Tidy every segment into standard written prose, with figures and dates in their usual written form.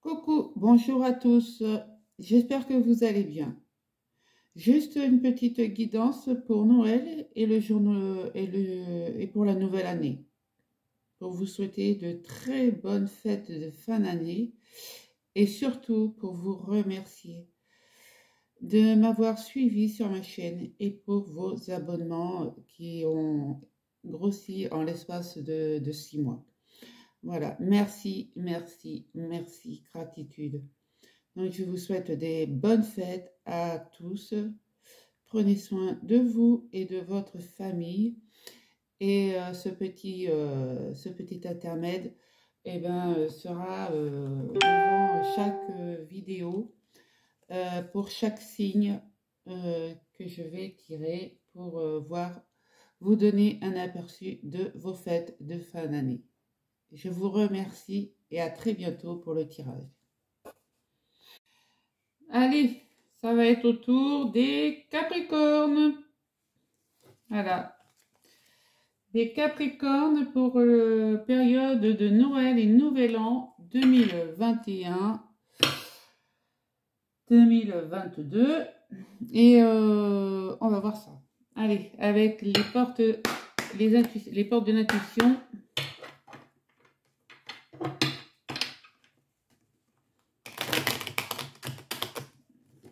Coucou, bonjour à tous. J'espère que vous allez bien. Juste une petite guidance pour Noël et et pour la nouvelle année. Pour vous souhaiter de très bonnes fêtes de fin d'année et surtout pour vous remercier de m'avoir suivi sur ma chaîne et pour vos abonnements qui ont grossi en l'espace de 6 mois. Voilà, merci, merci, merci, gratitude. Donc, je vous souhaite des bonnes fêtes à tous. Prenez soin de vous et de votre famille. Et ce petit intermède sera devant chaque vidéo pour chaque signe que je vais tirer pour vous donner un aperçu de vos fêtes de fin d'année. Je vous remercie et à très bientôt pour le tirage. Allez, ça va être au tour des Capricornes. Voilà. Des Capricornes pour la période de Noël et Nouvel An 2021-2022. Et on va voir ça. Allez, avec les portes de l'intuition.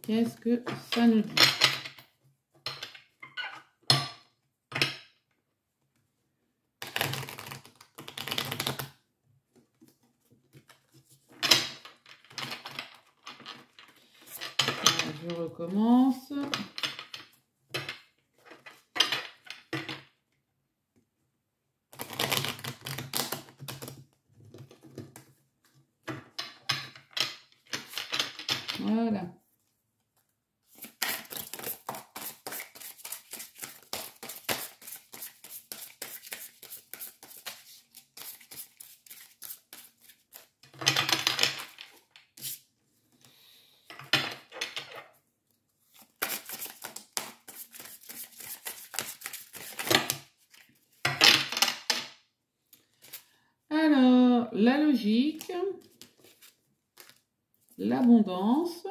Qu'est-ce que ça nous dit? Je recommence. Voilà. Alors, la logique, l'abondance,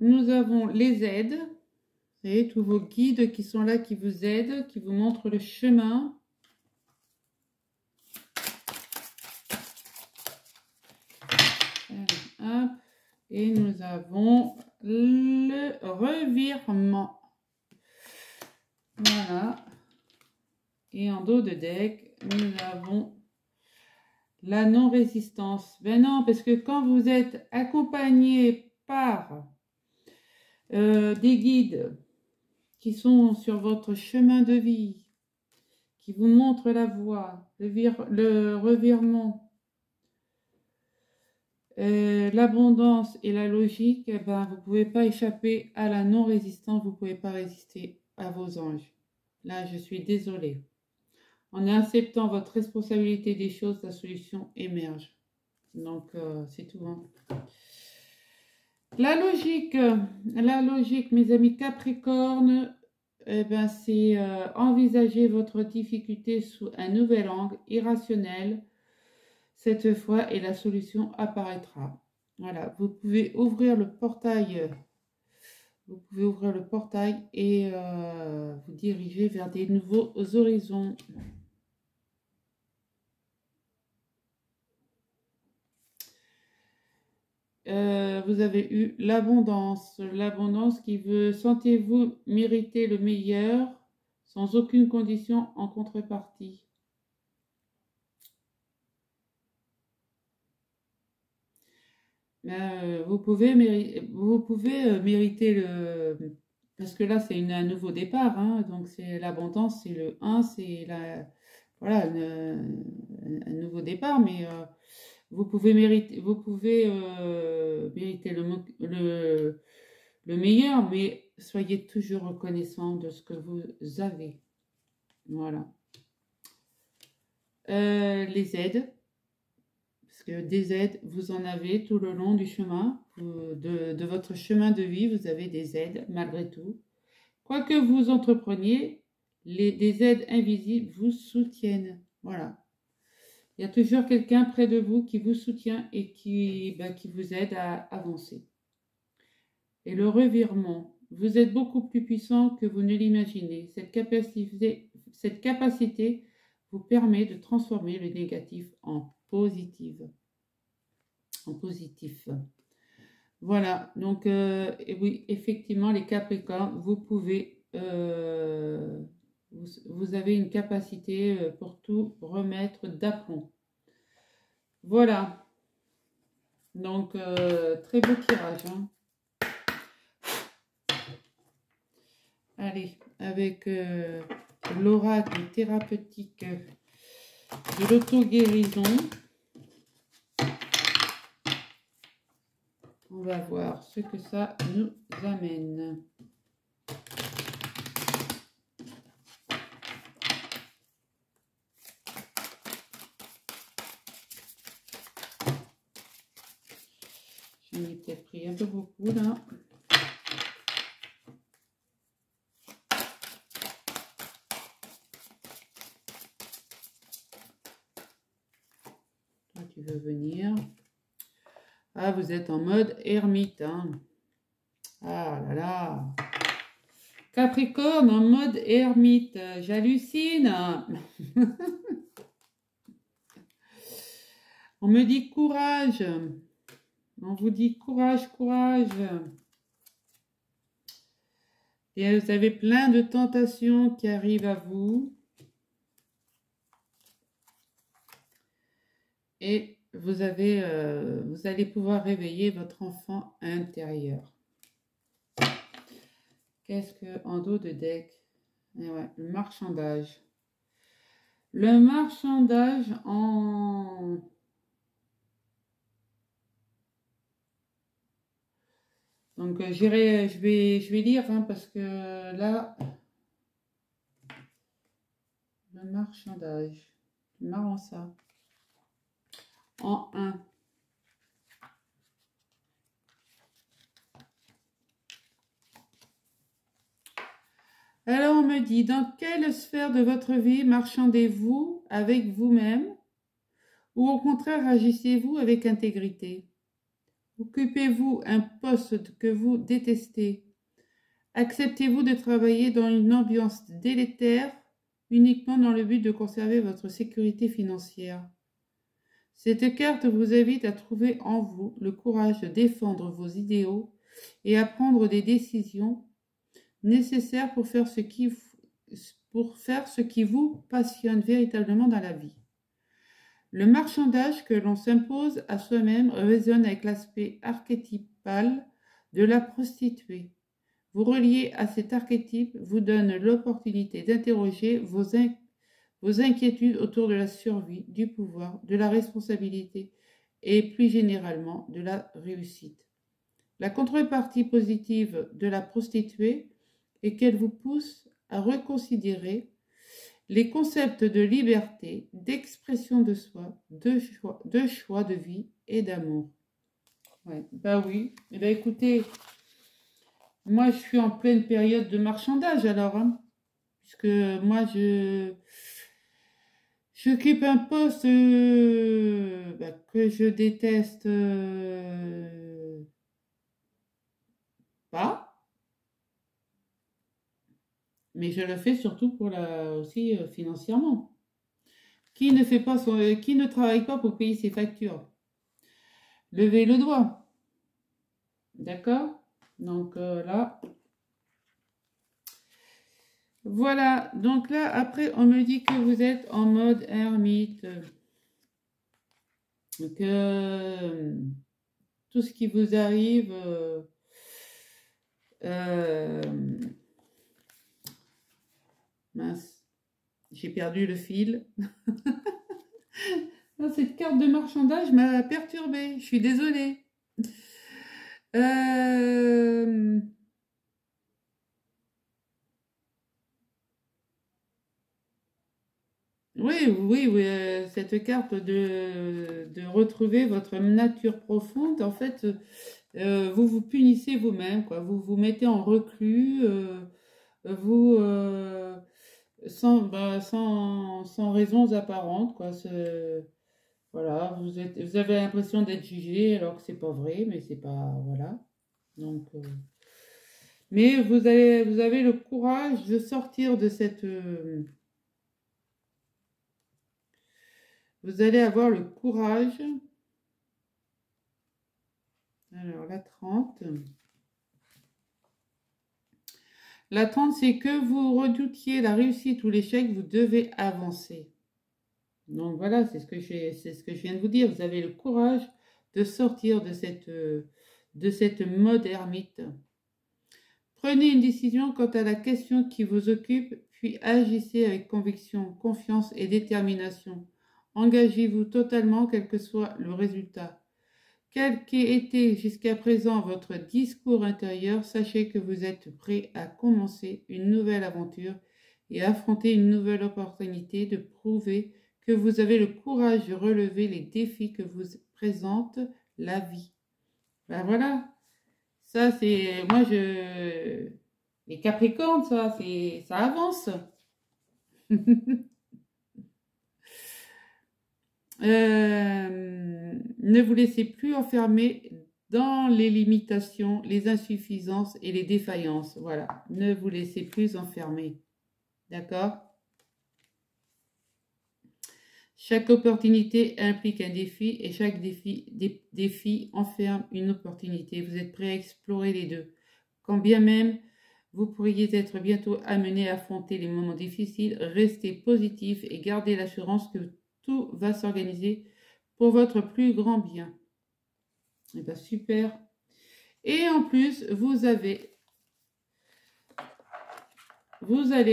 nous avons les aides, vous voyez, tous vos guides qui sont là, qui vous aident, qui vous montrent le chemin. Hop. Et nous avons le revirement. Voilà. Et en dos de deck, nous avons la non-résistance. Ben non, parce que quand vous êtes accompagné par des guides qui sont sur votre chemin de vie, qui vous montrent la voie, le revirement, l'abondance et la logique, eh ben, vous ne pouvez pas échapper à la non-résistance, vous ne pouvez pas résister à vos anges. Là, je suis désolée. En acceptant votre responsabilité des choses, la solution émerge. Donc, c'est tout. Hein. La logique, mes amis Capricorne, eh ben, c'est envisager votre difficulté sous un nouvel angle irrationnel cette fois et la solution apparaîtra. Voilà, vous pouvez ouvrir le portail. Vous pouvez ouvrir le portail et vous diriger vers des nouveaux horizons. Vous avez eu l'abondance. L'abondance qui veut, sentez-vous mériter le meilleur sans aucune condition en contrepartie. Vous pouvez mériter le... Parce que là, c'est un nouveau départ. Hein, donc, c'est l'abondance, c'est le 1, c'est voilà, un nouveau départ. Mais vous pouvez mériter le meilleur, mais soyez toujours reconnaissant de ce que vous avez. Voilà. Les aides. Parce que des aides, vous en avez tout le long du chemin, de votre chemin de vie, vous avez des aides malgré tout. Quoi que vous entrepreniez, des aides invisibles vous soutiennent. Voilà. Il y a toujours quelqu'un près de vous qui vous soutient et qui vous aide à avancer. Et le revirement, vous êtes beaucoup plus puissant que vous ne l'imaginez. Cette capacité vous permet de transformer le négatif en positif. En positif. Voilà, donc et oui, effectivement, les Capricornes, vous pouvez, vous avez une capacité pour tout remettre d'aplomb. Voilà, donc très beau tirage. Hein. Allez, avec l'oracle thérapeutique de l'auto-guérison, on va voir ce que ça nous amène. J'en ai peut-être pris un peu beaucoup là. Toi, tu veux venir. Ah, vous êtes en mode ermite. Hein. Ah là là. Capricorne en mode ermite. J'hallucine. On me dit courage. On vous dit courage, courage. Et vous avez plein de tentations qui arrivent à vous. Et vous allez pouvoir réveiller votre enfant intérieur. Qu'est-ce que en dos de deck? Et ouais, le marchandage. Le marchandage en... Donc je vais lire hein, parce que là, le marchandage, c'est marrant ça. En 1. Alors on me dit, dans quelle sphère de votre vie marchandez-vous avec vous-même ou au contraire agissez-vous avec intégrité? Occupez-vous un poste que vous détestez? Acceptez-vous de travailler dans une ambiance délétère uniquement dans le but de conserver votre sécurité financière? Cette carte vous invite à trouver en vous le courage de défendre vos idéaux et à prendre des décisions nécessaires pour faire ce qui vous passionne véritablement dans la vie. Le marchandage que l'on s'impose à soi-même résonne avec l'aspect archétypal de la prostituée. Vous relier à cet archétype vous donne l'opportunité d'interroger vos inquiétudes autour de la survie, du pouvoir, de la responsabilité et plus généralement de la réussite. La contrepartie positive de la prostituée est qu'elle vous pousse à reconsidérer les concepts de liberté, d'expression de soi, de choix de vie et d'amour. Ouais, bah oui. Eh bien, écoutez, moi je suis en pleine période de marchandage alors, hein, puisque moi j'occupe un poste que je déteste pas. Mais je le fais surtout pour aussi financièrement. Qui ne travaille pas pour payer ses factures? Levez le doigt. D'accord? Donc là. Voilà. Donc là, après, on me dit que vous êtes en mode ermite. Que tout ce qui vous arrive... mince, j'ai perdu le fil. Non, cette carte de marchandage m'a perturbée. Je suis désolée. Oui, cette carte de retrouver votre nature profonde, en fait, vous vous punissez vous-même, quoi. Vous vous mettez en reclus, vous sans raisons apparentes, quoi. Voilà, vous avez l'impression d'être jugé alors que c'est pas vrai, mais c'est pas, voilà. Donc, mais vous avez le courage de sortir de cette, vous allez avoir le courage. Alors, la 30. La 30, c'est que vous redoutiez la réussite ou l'échec, vous devez avancer. Donc voilà, c'est ce que je viens de vous dire. Vous avez le courage de sortir de cette mode ermite. Prenez une décision quant à la question qui vous occupe, puis agissez avec conviction, confiance et détermination. Engagez-vous totalement, quel que soit le résultat. Quel qu'ait été jusqu'à présent votre discours intérieur, sachez que vous êtes prêt à commencer une nouvelle aventure et à affronter une nouvelle opportunité de prouver que vous avez le courage de relever les défis que vous présente la vie. Ben voilà, ça c'est, moi je, les Capricornes, ça avance. Ne vous laissez plus enfermer dans les limitations, les insuffisances et les défaillances. Voilà, ne vous laissez plus enfermer. D'accord? Chaque opportunité implique un défi et chaque défi enferme une opportunité. Vous êtes prêt à explorer les deux. Quand bien même vous pourriez être bientôt amené à affronter les moments difficiles, restez positif et gardez l'assurance que tout va s'organiser pour votre plus grand bien. Et bien, super. Et en plus, vous allez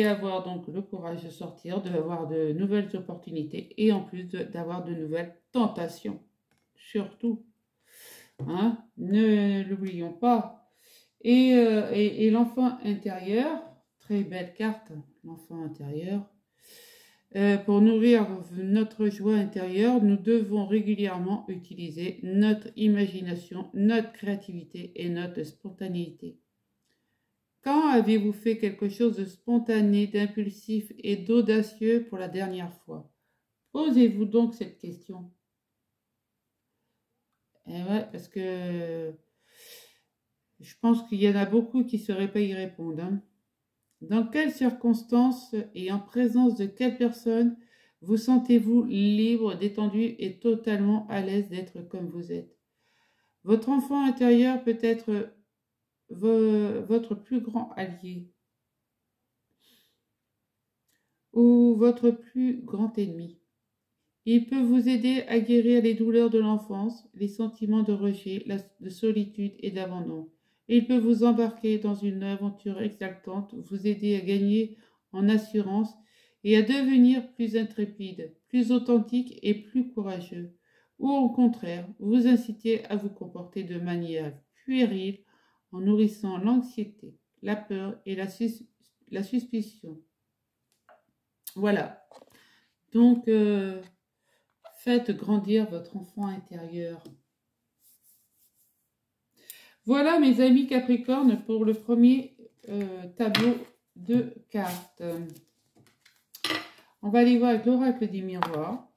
avoir donc le courage de sortir, d'avoir de nouvelles opportunités et en plus d'avoir de nouvelles tentations. Surtout, hein, ne l'oublions pas. Et l'enfant intérieur, très belle carte, l'enfant intérieur. Pour nourrir notre joie intérieure, nous devons régulièrement utiliser notre imagination, notre créativité et notre spontanéité. Quand avez-vous fait quelque chose de spontané, d'impulsif et d'audacieux pour la dernière fois? Posez-vous donc cette question. Et ouais, parce que je pense qu'il y en a beaucoup qui ne sauraient pas y répondre. Hein. Dans quelles circonstances et en présence de quelle personne vous sentez-vous libre, détendu et totalement à l'aise d'être comme vous êtes? Votre enfant intérieur peut être votre plus grand allié ou votre plus grand ennemi. Il peut vous aider à guérir les douleurs de l'enfance, les sentiments de rejet, de solitude et d'abandon. Il peut vous embarquer dans une aventure exaltante, vous aider à gagner en assurance et à devenir plus intrépide, plus authentique et plus courageux. Ou au contraire, vous inciter à vous comporter de manière puérile en nourrissant l'anxiété, la peur et la suspicion. Voilà. Donc, faites grandir votre enfant intérieur. Voilà mes amis Capricorne pour le premier tableau de cartes. On va aller voir avec l'oracle des miroirs.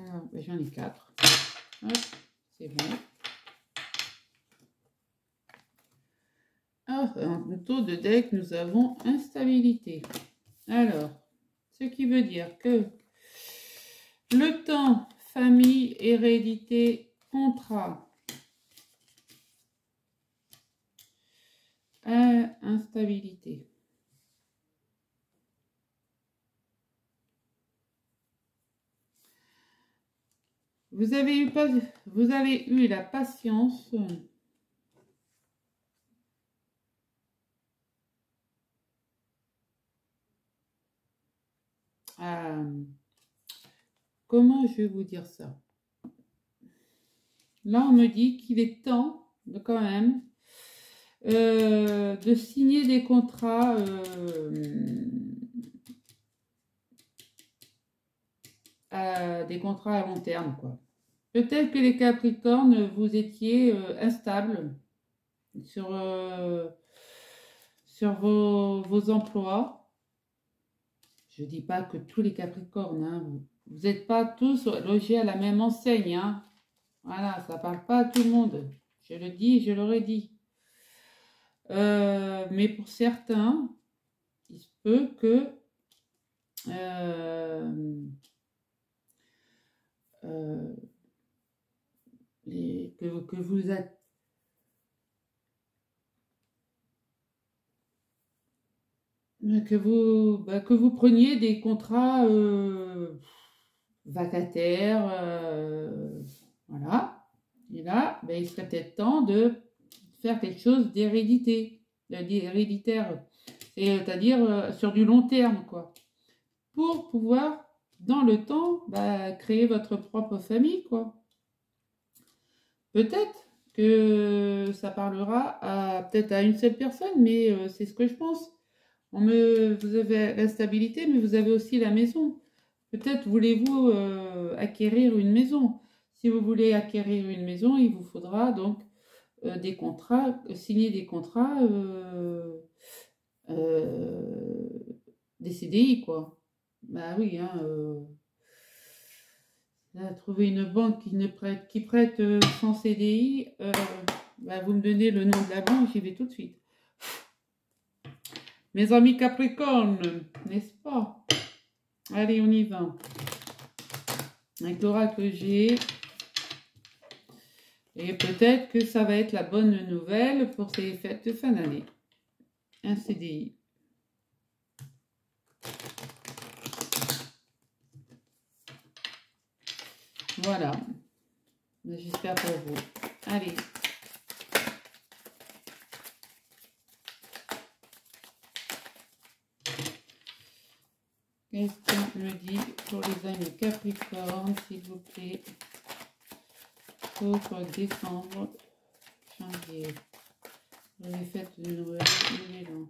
Alors, ben, j'en ai 4. C'est bon. Alors, en taux de deck, nous avons instabilité. Alors, ce qui veut dire que le temps, famille, hérédité, contrat, instabilité. Vous avez eu la patience comment je vais vous dire ça? Là, on me dit qu'il est temps de quand même de signer des contrats à long terme, quoi. Peut-être que les Capricornes, vous étiez instables sur, sur vos emplois. Je dis pas que tous les Capricornes, hein, vous n'êtes pas tous logés à la même enseigne, hein. Voilà, ça parle pas à tout le monde. Je le dis, je l'aurais dit. Mais pour certains, il se peut que que vous êtes que vous preniez des contrats vacataires, voilà. Et là, ben, il serait peut-être temps de faire quelque chose d'héréditaire, c'est-à-dire sur du long terme, quoi, pour pouvoir, dans le temps, bah, créer votre propre famille, quoi. Peut-être que ça parlera peut-être à une seule personne, mais c'est ce que je pense. Vous avez la stabilité, mais vous avez aussi la maison. Peut-être voulez-vous acquérir une maison. Si vous voulez acquérir une maison, il vous faudra donc des contrats, signer des contrats, des CDI, quoi. Bah oui, hein, là, trouver une banque qui prête sans CDI, bah, vous me donnez le nom de la banque, j'y vais tout de suite. Mes amis Capricorne, n'est-ce pas? Allez, on y va. Avec l'oracle que j'ai. Et peut-être que ça va être la bonne nouvelle pour ces fêtes de fin d'année. Un CDI. Voilà. J'espère pour vous. Allez. Qu'est-ce qu'on me dit pour les amis Capricorne, s'il vous plaît, pour décembre, janvier, pour les fêtes de Noël, Nouvel An.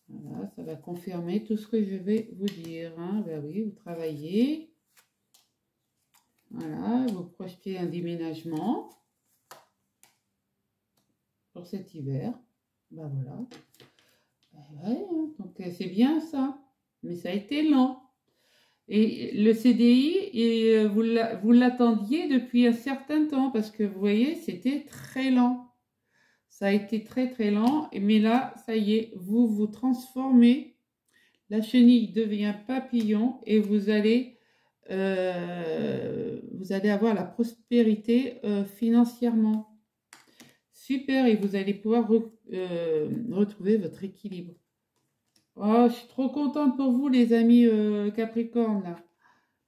Voilà, ça va confirmer tout ce que je vais vous dire. Hein. Ben oui, vous travaillez. Voilà, vous projetez un déménagement pour cet hiver. Ben voilà. Ben ouais, hein, donc c'est bien ça. Mais ça a été lent. Et le CDI, vous l'attendiez depuis un certain temps parce que vous voyez, c'était très lent. Ça a été très très lent. Mais là, ça y est, vous vous transformez. La chenille devient papillon et vous allez avoir la prospérité financièrement. Super, et vous allez pouvoir retrouver votre équilibre. Oh, je suis trop contente pour vous, les amis Capricorne, là.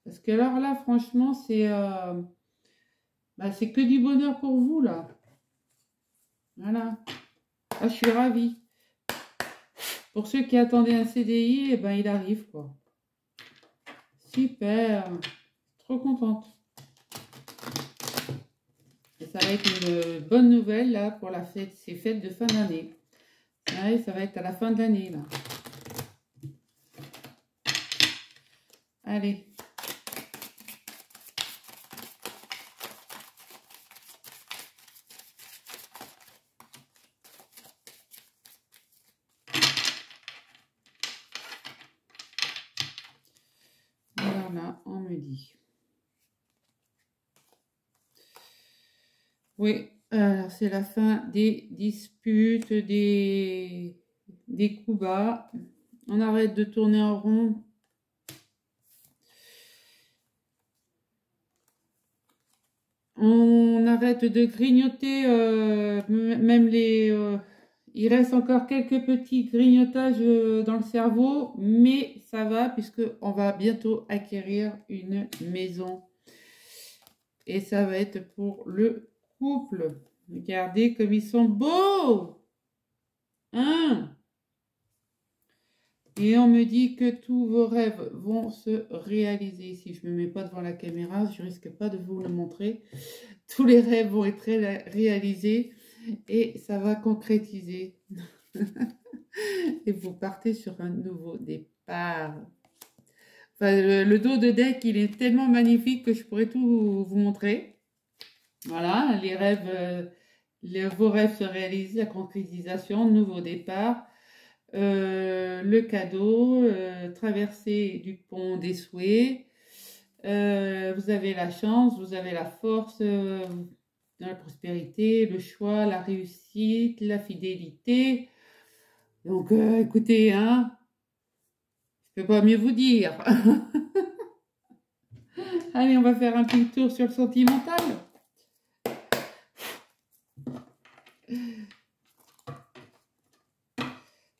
Parce que alors là, franchement, c'est que du bonheur pour vous, là. Voilà. Ah, je suis ravie. Pour ceux qui attendaient un CDI, eh ben, il arrive, quoi. Super. Trop contente. Et ça va être une bonne nouvelle, là, pour ces fêtes de fin d'année. Ouais, ça va être à la fin de l'année, là. Allez. Alors là, on me dit. Oui, alors c'est la fin des disputes, des coups bas. On arrête de tourner en rond. On arrête de grignoter, même il reste encore quelques petits grignotages dans le cerveau, mais ça va puisqu'on va bientôt acquérir une maison. Et ça va être pour le couple. Regardez comme ils sont beaux! Hein? Et on me dit que tous vos rêves vont se réaliser. Si je ne me mets pas devant la caméra, je risque pas de vous le montrer. Tous les rêves vont être réalisés et ça va concrétiser. Et vous partez sur un nouveau départ. Enfin, le dos de deck, il est tellement magnifique que je pourrais tout vous montrer. Voilà, les rêves, vos rêves se réalisent, la concrétisation, nouveau départ, le cadeau, traversée du pont des souhaits. Vous avez la chance, vous avez la force, dans la prospérité, le choix, la réussite, la fidélité. Donc, écoutez, hein, je peux pas mieux vous dire. Allez, on va faire un petit tour sur le sentimental.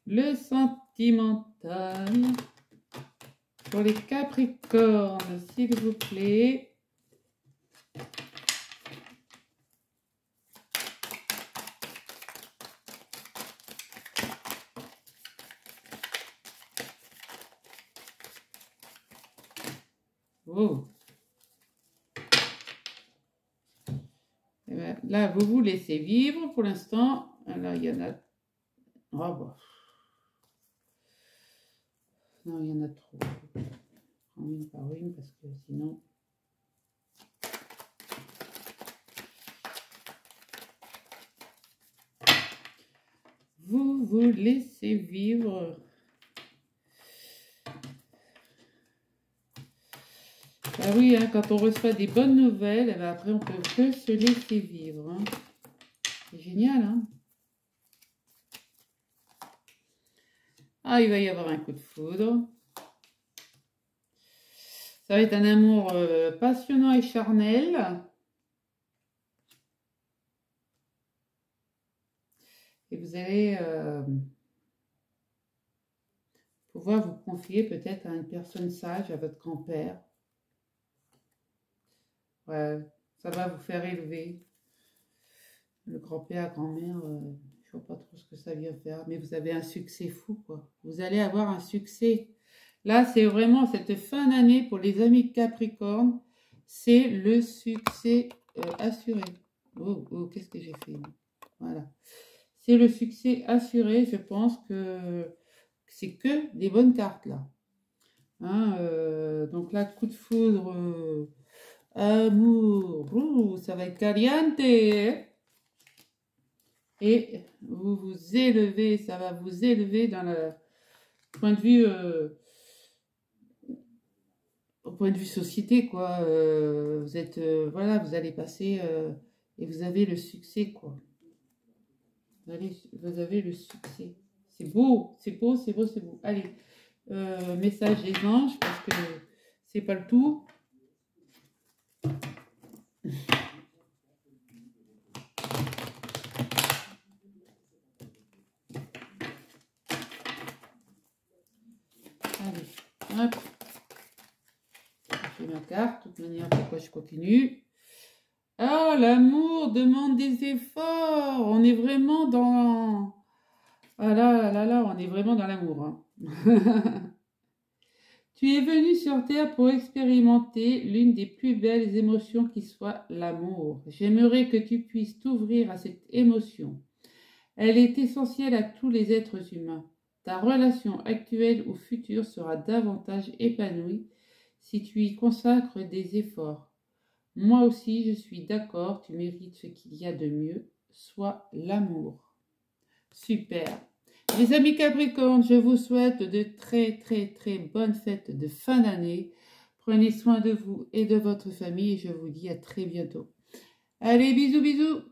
Le sentimental pour les Capricornes, s'il vous plaît. Oh. Et bien, là, vous vous laissez vivre pour l'instant. Là, il y en a... Oh, bah. Non, il y en a trop. Je prends une par une parce que sinon... Vous vous laissez vivre. Ah oui, hein, quand on reçoit des bonnes nouvelles, eh ben après on peut que se laisser vivre. Hein. C'est génial, hein? Ah, il va y avoir un coup de foudre. Ça va être un amour passionnant et charnel. Et vous allez pouvoir vous confier peut-être à une personne sage, à votre grand-père. Ouais, ça va vous faire élever. Le grand-père, grand-mère, je ne vois pas trop ce que ça vient faire. Mais vous avez un succès fou, quoi. Vous allez avoir un succès. Là, c'est vraiment cette fin d'année pour les amis Capricorne. C'est le succès assuré. Oh, oh, qu'est-ce que j'ai fait? Voilà. C'est le succès assuré. Je pense que c'est que des bonnes cartes, là. Hein, donc là, coup de foudre, amour, ça va être caliente. Et vous vous élevez, ça va vous élever dans le point de vue... au point de vue société, quoi, vous êtes, voilà, vous allez passer et vous avez le succès, quoi. Vous avez le succès. C'est beau, c'est beau, c'est beau, c'est beau. Allez, message des anges, parce que c'est pas le tout. Allez, hop. Je fais ma carte, de toute manière, pourquoi je continue. Ah, l'amour demande des efforts. On est vraiment dans... Ah là, là, là, on est vraiment dans l'amour. Hein. Tu es venu sur Terre pour expérimenter l'une des plus belles émotions qui soit l'amour. J'aimerais que tu puisses t'ouvrir à cette émotion. Elle est essentielle à tous les êtres humains. Ta relation actuelle ou future sera davantage épanouie si tu y consacres des efforts. Moi aussi, je suis d'accord, tu mérites ce qu'il y a de mieux, soit l'amour. Super. Les amis Capricorne, je vous souhaite de très très très bonnes fêtes de fin d'année. Prenez soin de vous et de votre famille et je vous dis à très bientôt. Allez, bisous bisous.